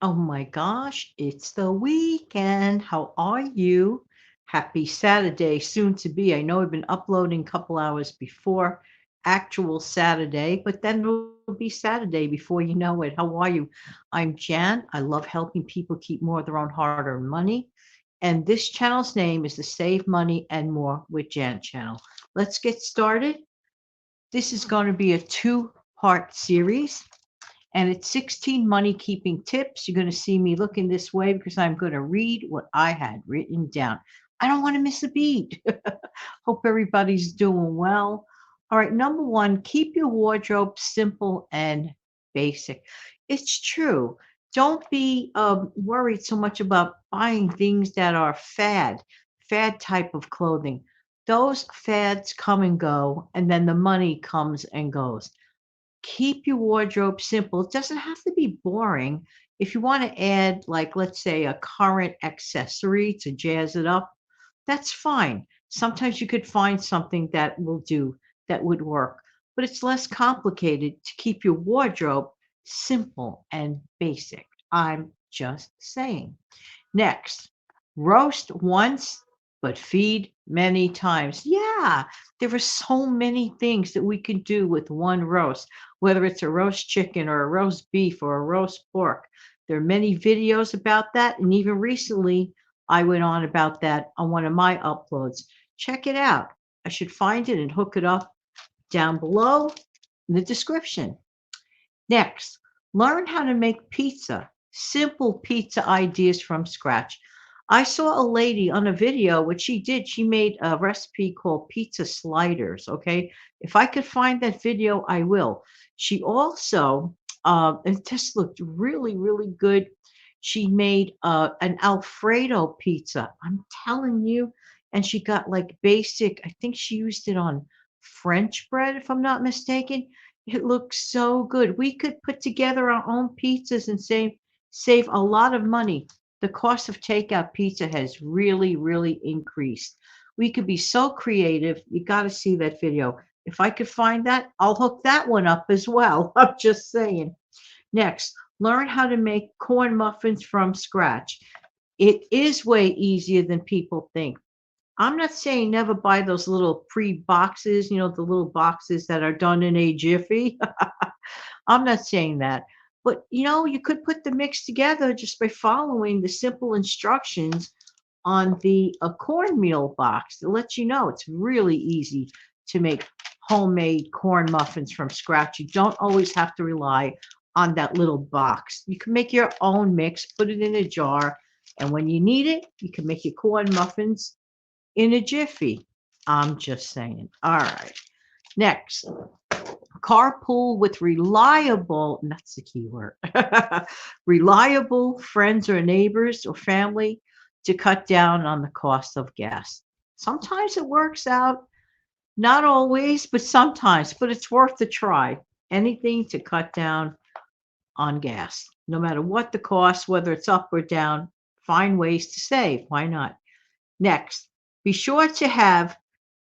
Oh my gosh, it's the weekend. How are you? Happy Saturday, soon to be. I know I've been uploading a couple hours before actual Saturday, but then it'll be Saturday before you know it. How are you? I'm Jan. I love helping people keep more of their own hard earned money. And this channel's name is the Save Money and More with Jan channel. Let's get started. This is going to be a two-part series and it's 16 money keeping tips. You're going to see me looking this way because I'm going to read what I had written down. I don't want to miss a beat. Hope everybody's doing well. All right, number one, keep your wardrobe simple and basic. It's true. Don't be worried so much about buying things that are fad type of clothing. Those fads come and go, and then the money comes and goes. Keep your wardrobe simple. It doesn't have to be boring. If you want to add, like, let's say, a current accessory to jazz it up, that's fine. Sometimes you could find something that will do that would work, but it's less complicated to keep your wardrobe simple and basic. I'm just saying. Next, roast once, but feed many times. Yeah, there are so many things that we can do with one roast, whether it's a roast chicken or a roast beef or a roast pork. There are many videos about that. And even recently, I went on about that on one of my uploads. Check it out. I should find it and hook it up down below in the description. Next, learn how to make pizza. Simple pizza ideas from scratch. I saw a lady on a video, what she did, she made a recipe called pizza sliders. Okay. If I could find that video, I will. She also, it just looked really, really good. She made an Alfredo pizza. I'm telling you. And she got like basic, I think she used it on French bread, if I'm not mistaken. It looks so good. We could put together our own pizzas and save a lot of money. The cost of takeout pizza has really, really increased. We could be so creative. You got to see that video. If I could find that, I'll hook that one up as well. I'm just saying. Next, learn how to make corn muffins from scratch. It is way easier than people think. I'm not saying never buy those little pre boxes, the little boxes that are done in a jiffy. I'm not saying that. But you could put the mix together just by following the simple instructions on the cornmeal box. It lets you know it's really easy to make homemade corn muffins from scratch. You don't always have to rely on that little box. You can make your own mix, put it in a jar, and when you need it, you can make your corn muffins in a jiffy. I'm just saying. All right. Next, carpool with reliable, that's the key word, reliable friends or neighbors or family to cut down on the cost of gas. Sometimes it works out, not always, but sometimes, but it's worth the try. Anything to cut down on gas, no matter what the cost, whether it's up or down, find ways to save. Why not? Next, be sure to have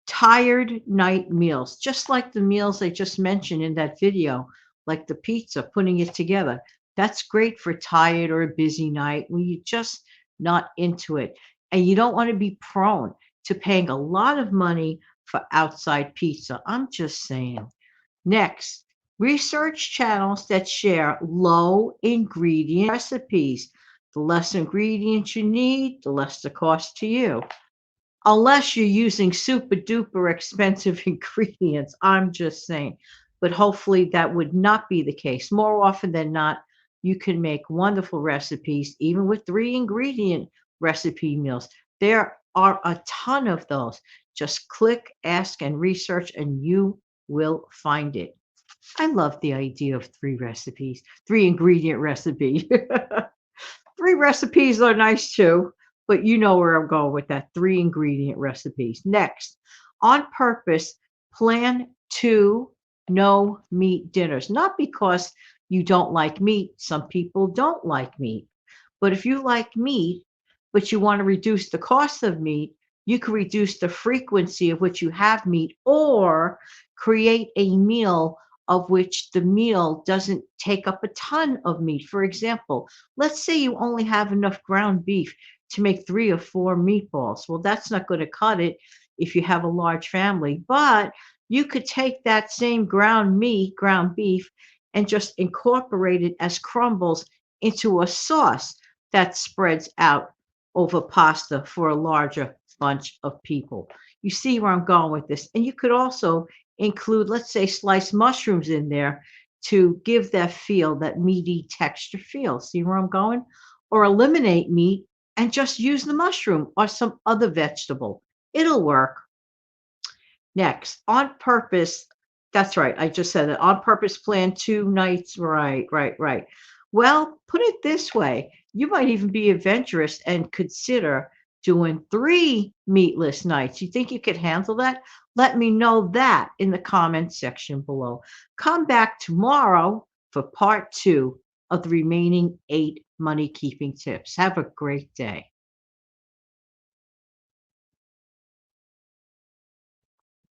tired night meals, just like the meals I just mentioned in that video, like the pizza, putting it together. That's great for tired or a busy night when you're just not into it. And you don't want to be prone to paying a lot of money for outside pizza. I'm just saying. Next, research channels that share low ingredient recipes. The less ingredients you need, the less the cost to you. Unless you're using super duper expensive ingredients, I'm just saying. But hopefully that would not be the case. More often than not, you can make wonderful recipes, even with 3 ingredient recipe meals. There are a ton of those. Just click, ask, and research, and you will find it. I love the idea of 3 recipes, 3 ingredient recipe. 3 recipes are nice too, but you know where I'm going with that. 3 ingredient recipes. Next, on purpose, plan 2 no meat dinners. Not because you don't like meat. Some people don't like meat. But if you like meat, but you want to reduce the cost of meat, you can reduce the frequency of which you have meat or create a meal of which the meal doesn't take up a ton of meat. For example, let's say you only have enough ground beef to make 3 or 4 meatballs. Well, that's not going to cut it if you have a large family, but you could take that same ground meat, ground beef, and just incorporate it as crumbles into a sauce that spreads out over pasta for a larger bunch of people. You see where I'm going with this. And you could also include, let's say, sliced mushrooms in there to give that feel, that meaty texture feel. See where I'm going? Or eliminate meat and just use the mushroom or some other vegetable. It'll work. Next, on purpose. That's right. I just said it. On purpose plan 2 nights. Right, right, right. Well, put it this way. You might even be adventurous and consider doing 3 meatless nights. You think you could handle that? Let me know that in the comments section below. Come back tomorrow for part 2 of the remaining 8 money keeping tips. Have a great day.